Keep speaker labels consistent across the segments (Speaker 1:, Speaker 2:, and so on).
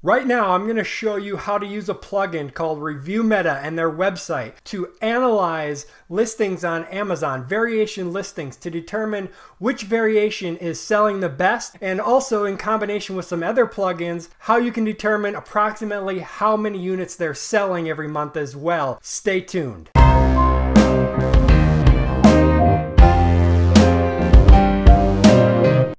Speaker 1: Right now, I'm going to show you how to use a plugin called ReviewMeta and their website to analyze listings on Amazon, variation listings, to determine which variation is selling the best, and also in combination with some other plugins, how you can determine approximately how many units they're selling every month as well. Stay tuned.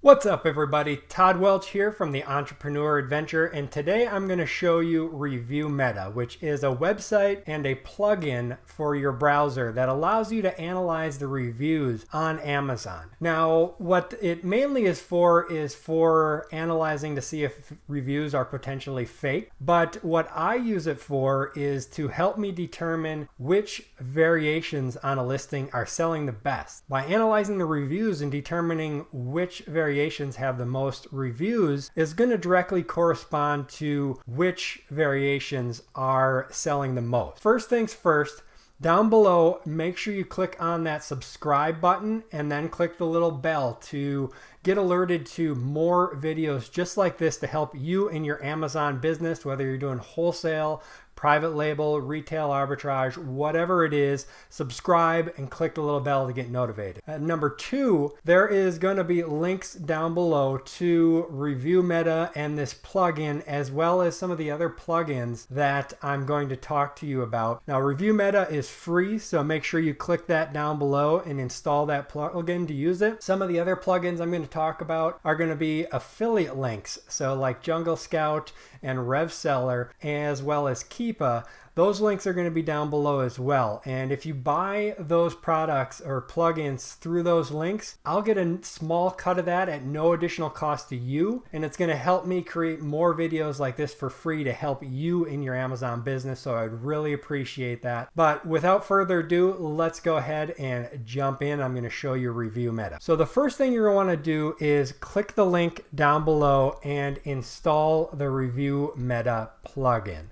Speaker 1: What's up everybody, Todd Welch here from the Entrepreneur Adventure, and today I'm going to show you ReviewMeta, which is a website and a plugin for your browser that allows you to analyze the reviews on Amazon. Now, what it mainly is for analyzing to see if reviews are potentially fake, but what I use it for is to help me determine which variations on a listing are selling the best. By analyzing the reviews and determining which variations have the most reviews is going to directly correspond to which variations are selling the most. First things first, down below, make sure you click on that subscribe button and then click the little bell to get alerted to more videos just like this to help you in your Amazon business, whether you're doing wholesale, private label, retail arbitrage, whatever it is. Subscribe and click the little bell to get notified. Number two, there is going to be links down below to ReviewMeta and this plugin, as well as some of the other plugins that I'm going to talk to you about. Now, ReviewMeta is free, so make sure you click that down below and install that plugin to use it. Some of the other plugins I'm going to talk about are going to be affiliate links, so like Jungle Scout and RevSeller, as well as Keepa. Those links are going to be down below as well. And if you buy those products or plugins through those links, I'll get a small cut of that at no additional cost to you. And it's going to help me create more videos like this for free to help you in your Amazon business. So I'd really appreciate that. But without further ado, let's go ahead and jump in. I'm going to show you ReviewMeta. So the first thing you're going to want to do is click the link down below and install the ReviewMeta plugin.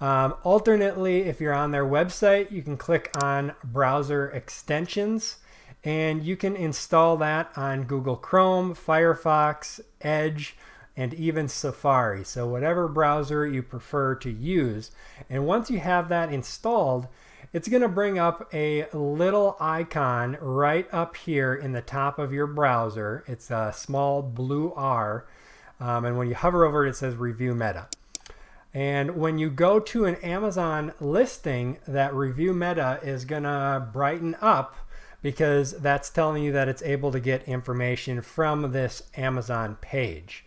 Speaker 1: Alternately, if you're on their website, you can click on browser extensions and you can install that on Google Chrome, Firefox, Edge, and even Safari. So whatever browser you prefer to use. And once you have that installed, it's going to bring up a little icon right up here in the top of your browser. It's a small blue R. And when you hover over it, it says ReviewMeta. And when you go to an Amazon listing, that ReviewMeta is going to brighten up because that's telling you that it's able to get information from this Amazon page.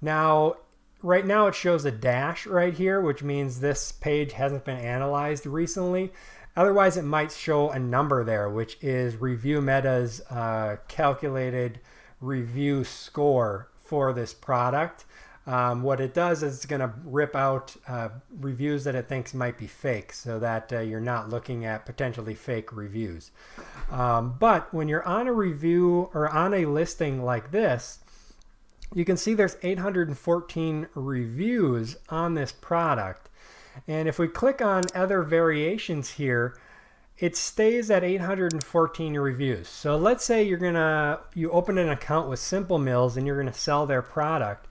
Speaker 1: Now, right now it shows a dash right here, which means this page hasn't been analyzed recently. Otherwise, it might show a number there, which is ReviewMeta's calculated review score for this product. What it does is it's going to rip out reviews that it thinks might be fake so that you're not looking at potentially fake reviews. But when you're on a review or on a listing like this, you can see there's 814 reviews on this product. And if we click on other variations here, it stays at 814 reviews. So let's say you open an account with Simple Mills and you're going to sell their product.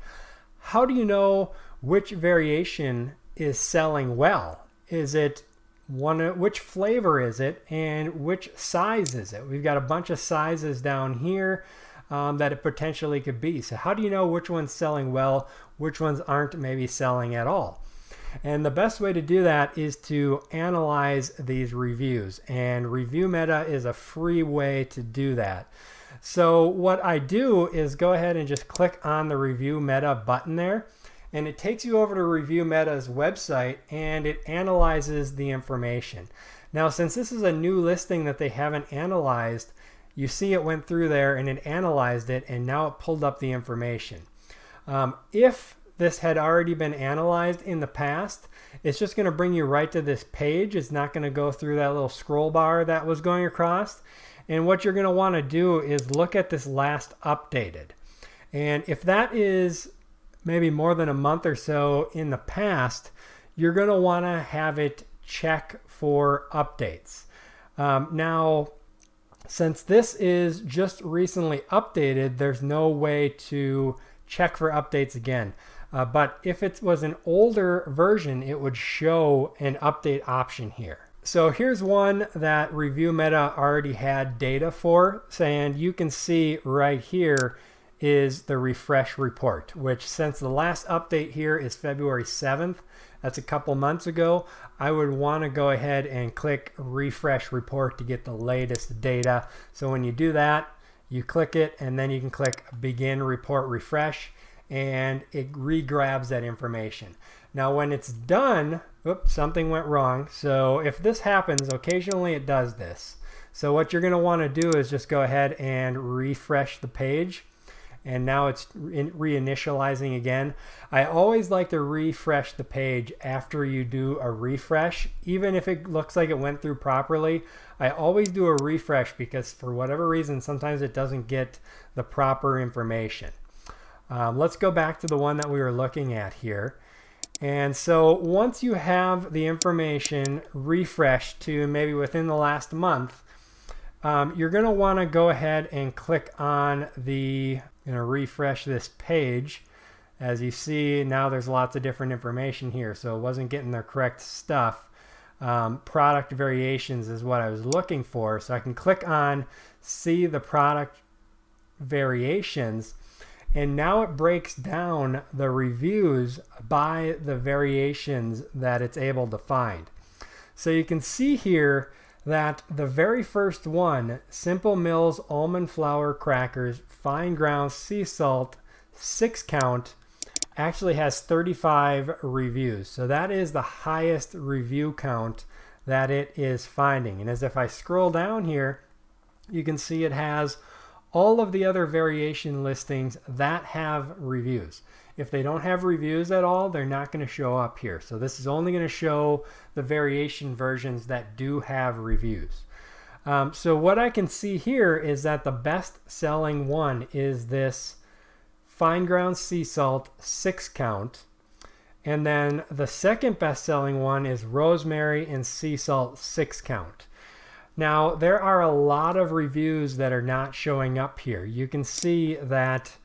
Speaker 1: How do you know which variation is selling well? Is it which flavor is it, and which size is it? We've got a bunch of sizes down here that it potentially could be. So how do you know which one's selling well, which ones aren't maybe selling at all? And the best way to do that is to analyze these reviews, and ReviewMeta is a free way to do that. So what I do is go ahead and just click on the ReviewMeta button there, and it takes you over to ReviewMeta's website and it analyzes the information. Now, since this is a new listing that they haven't analyzed, you see it went through there and it analyzed it, and now it pulled up the information. If this had already been analyzed in the past, it's just going to bring you right to this page. It's not going to go through that little scroll bar that was going across. And what you're going to want to do is look at this last updated. And if that is maybe more than a month or so in the past, you're going to want to have it check for updates. Now, since this is just recently updated, there's no way to check for updates again. But if it was an older version, it would show an update option here. So here's one that ReviewMeta already had data for, saying you can see right here is the refresh report, which since the last update here is February 7th, that's a couple months ago, I would want to go ahead and click refresh report to get the latest data. So when you do that, you click it and then you can click begin report refresh and it re-grabs that information. Now when it's done, oops, something went wrong. So if this happens, occasionally it does this. So what you're going to want to do is just go ahead and refresh the page. And now it's reinitializing again. I always like to refresh the page after you do a refresh. Even if it looks like it went through properly, I always do a refresh because for whatever reason, sometimes it doesn't get the proper information. Let's go back to the one that we were looking at here. And so once you have the information refreshed to maybe within the last month, you're going to want to go ahead and click on the, going to refresh this page. As you see, now there's lots of different information here, so it wasn't getting the correct stuff. Product variations is what I was looking for, so I can click on see the product variations, and now it breaks down the reviews by the variations that it's able to find. So you can see here that the very first one, Simple Mills almond flour crackers, fine ground sea salt, 6 count, actually has 35 reviews. So that is the highest review count that it is finding. And as if I scroll down here, you can see it has all of the other variation listings that have reviews. If they don't have reviews at all, they're not going to show up here. So this is only going to show the variation versions that do have reviews. So what I can see here is that the best selling one is this fine ground sea salt 6 count. And then the second best selling one is rosemary and sea salt 6 count. Now there are a lot of reviews that are not showing up here. You can see that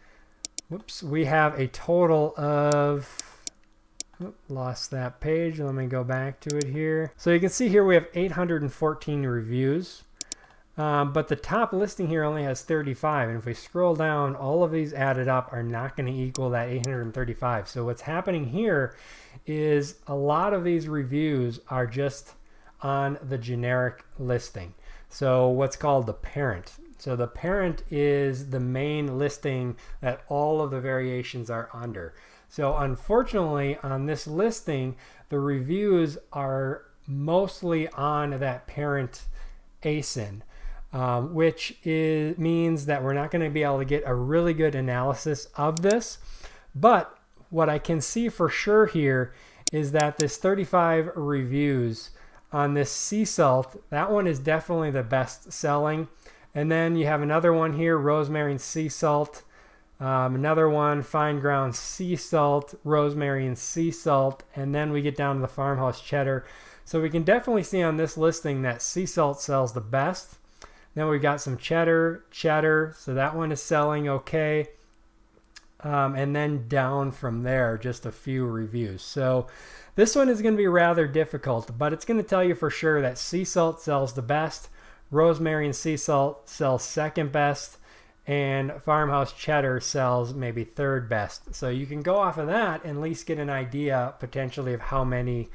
Speaker 1: whoops, we have a total of, lost that page. Let me go back to it here. So you can see here we have 814 reviews, but the top listing here only has 35. And if we scroll down, all of these added up are not going to equal that 835. So what's happening here is a lot of these reviews are just on the generic listing. So what's called the parent. So the parent is the main listing that all of the variations are under. So unfortunately on this listing, the reviews are mostly on that parent ASIN, which means that we're not going to be able to get a really good analysis of this. But what I can see for sure here is that this 35 reviews on this sea salt, that one is definitely the best selling. And then you have another one here, rosemary and sea salt. Another one, fine ground sea salt, rosemary and sea salt. And then we get down to the farmhouse cheddar. So we can definitely see on this listing that sea salt sells the best. Then we got some cheddar. So that one is selling okay. And then down from there, just a few reviews. So this one is going to be rather difficult, but it's going to tell you for sure that sea salt sells the best. Rosemary and sea salt sells second best, and farmhouse cheddar sells maybe third best. So you can go off of that and at least get an idea potentially of how many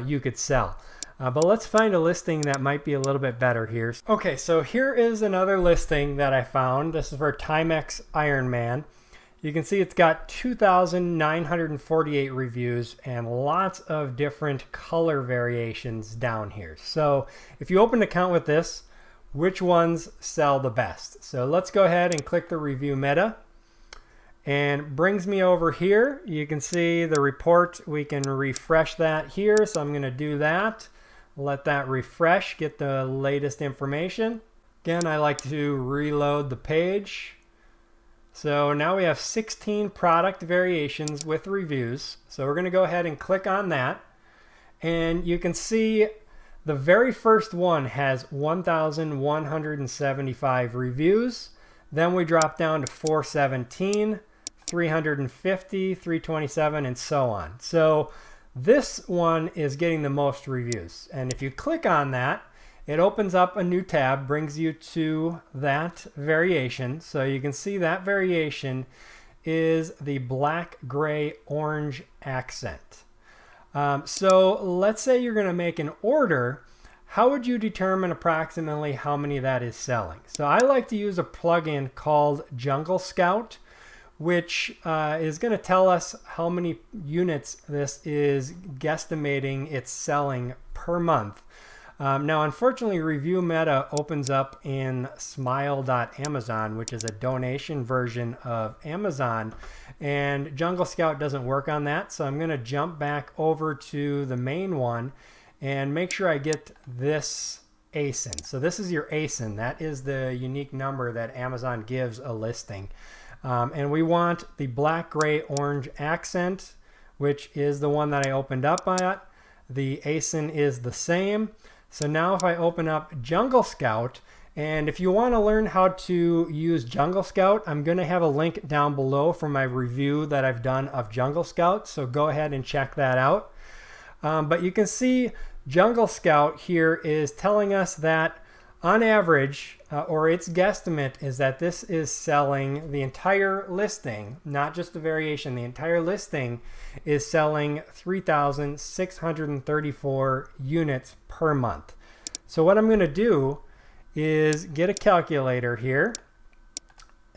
Speaker 1: you could sell. But let's find a listing that might be a little bit better here. Okay, so here is another listing that I found. This is for Timex Ironman. You can see it's got 2,948 reviews and lots of different color variations down here. So if you open an account with this, which ones sell the best? So let's go ahead and click the ReviewMeta, and brings me over here. You can see the report. We can refresh that here. So I'm going to do that. Let that refresh, get the latest information. Again, I like to reload the page. So now we have 16 product variations with reviews. So we're going to go ahead and click on that. And you can see the very first one has 1,175 reviews. Then we drop down to 417, 350, 327, and so on. So this one is getting the most reviews. And if you click on that, it opens up a new tab, brings you to that variation. So you can see that variation is the black, gray, orange accent. So let's say you're going to make an order. How would you determine approximately how many that is selling? So I like to use a plugin called Jungle Scout, which is going to tell us how many units this is guesstimating it's selling per month. Now, unfortunately, ReviewMeta opens up in smile.amazon, which is a donation version of Amazon, and Jungle Scout doesn't work on that. So I'm going to jump back over to the main one and make sure I get this ASIN. So this is your ASIN. That is the unique number that Amazon gives a listing. And we want the black, gray, orange accent, which is the one that I opened up at. The ASIN is the same. So now if I open up Jungle Scout, and if you want to learn how to use Jungle Scout, I'm going to have a link down below for my review that I've done of Jungle Scout. So go ahead and check that out. But you can see Jungle Scout here is telling us that on average, or its guesstimate is that this is selling the entire listing, not just the variation. The entire listing is selling 3,634 units per month. So what I'm going to do is get a calculator here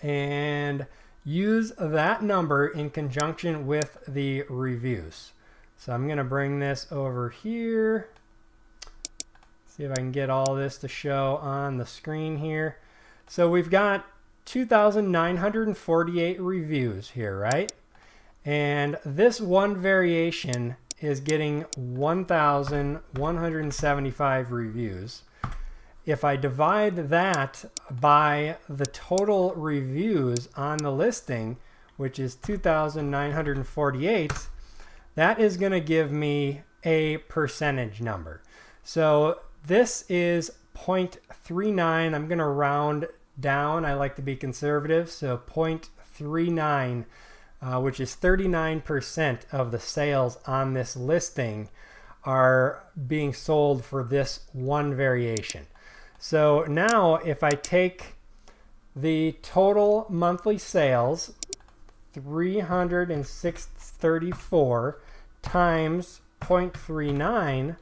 Speaker 1: and use that number in conjunction with the reviews. So I'm going to bring this over here. See if I can get all this to show on the screen here. So we've got 2,948 reviews here, right? And this one variation is getting 1,175 reviews. If I divide that by the total reviews on the listing, which is 2,948, that is going to give me a percentage number. So this is 0.39. I'm going to round down. I like to be conservative. So 0.39, which is 39% of the sales on this listing are being sold for this one variation. So now if I take the total monthly sales, 334 times 0.39,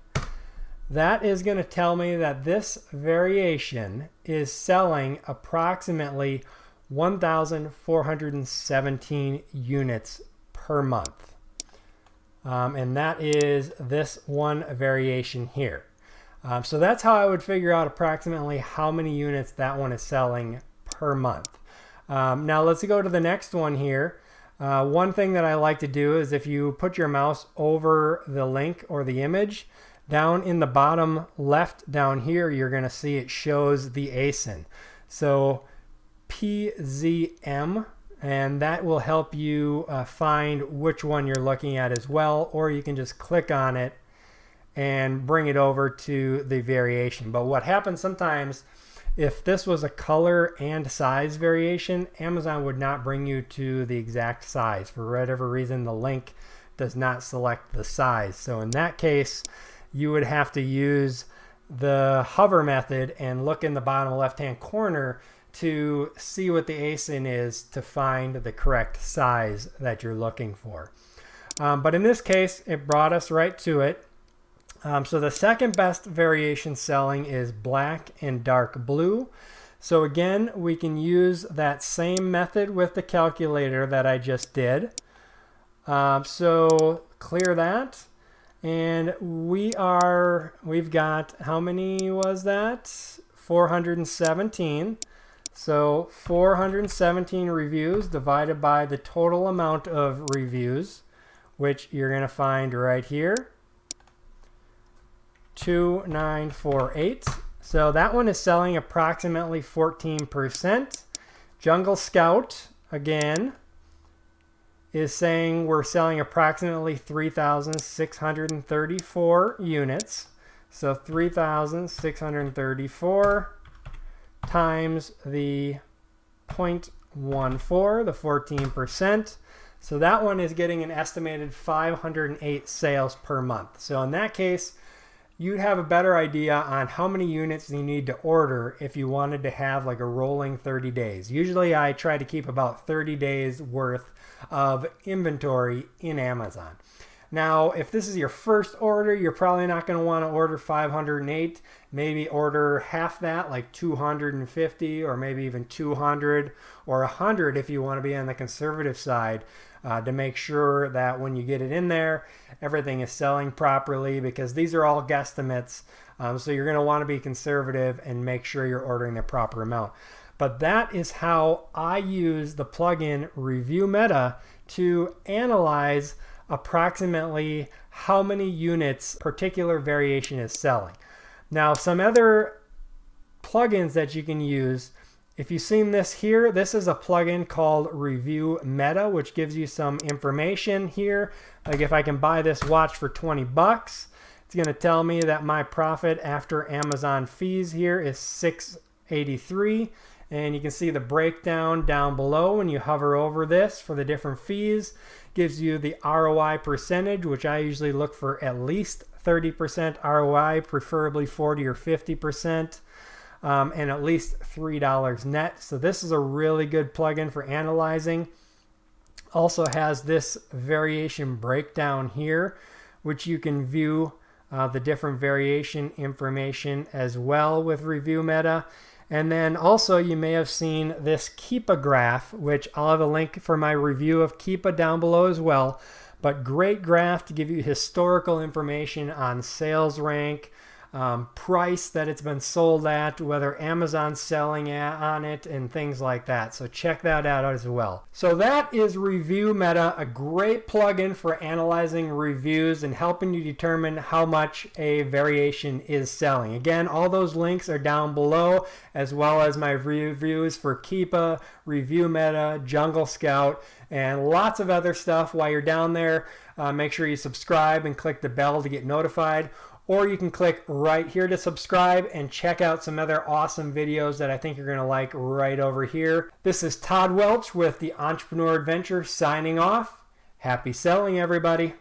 Speaker 1: that is going to tell me that this variation is selling approximately 1,417 units per month. And that is this one variation here. So that's how I would figure out approximately how many units that one is selling per month. Now let's go to the next one here. One thing that I like to do is if you put your mouse over the link or the image, down in the bottom left down here, you're going to see it shows the ASIN. So PZM, and that will help you find which one you're looking at as well, or you can just click on it and bring it over to the variation. But what happens sometimes, if this was a color and size variation, Amazon would not bring you to the exact size. For whatever reason, the link does not select the size. So in that case, you would have to use the hover method and look in the bottom left-hand corner to see what the ASIN is to find the correct size that you're looking for. But in this case, it brought us right to it. So the second best variation selling is black and dark blue. So again, we can use that same method with the calculator that I just did. So clear that. And we've got, how many was that? 417. So 417 reviews divided by the total amount of reviews, which you're going to find right here, 2948. So that one is selling approximately 14%. Jungle Scout, again, is saying we're selling approximately 3,634 units. So 3,634 times the 0.19, 0.14, the 14%. So that one is getting an estimated 508 sales per month. So in that case, you'd have a better idea on how many units you need to order if you wanted to have like a rolling 30 days. Usually I try to keep about 30 days worth of inventory in Amazon. Now, if this is your first order, you're probably not going to want to order 508. Maybe order half that, like 250, or maybe even 200 or 100 if you want to be on the conservative side, to make sure that when you get it in there, everything is selling properly, because these are all guesstimates. So you're going to want to be conservative and make sure you're ordering the proper amount. But that is how I use the plugin ReviewMeta to analyze approximately how many units particular variation is selling. Now, some other plugins that you can use, if you've seen this here, this is a plugin called ReviewMeta, which gives you some information here. Like if I can buy this watch for 20 bucks, it's going to tell me that my profit after Amazon fees here is $6.83. And you can see the breakdown down below when you hover over this for the different fees. Gives you the ROI percentage, which I usually look for at least 30% ROI, preferably 40 or 50%, and at least $3 net. So this is a really good plugin for analyzing. Also has this variation breakdown here, which you can view the different variation information as well with ReviewMeta. And then also you may have seen this Keepa graph, which I'll have a link for my review of Keepa down below as well. But great graph to give you historical information on sales rank, price that it's been sold at, whether Amazon's selling on it, and things like that. So check that out as well. So that is ReviewMeta, a great plugin for analyzing reviews and helping you determine how much a variation is selling. Again, all those links are down below, as well as my reviews for Keepa, ReviewMeta, Jungle Scout, and lots of other stuff. While you're down there, make sure you subscribe and click the bell to get notified. Or you can click right here to subscribe and check out some other awesome videos that I think you're going to like right over here. This is Todd Welch with the Entrepreneur Adventure signing off. Happy selling, everybody.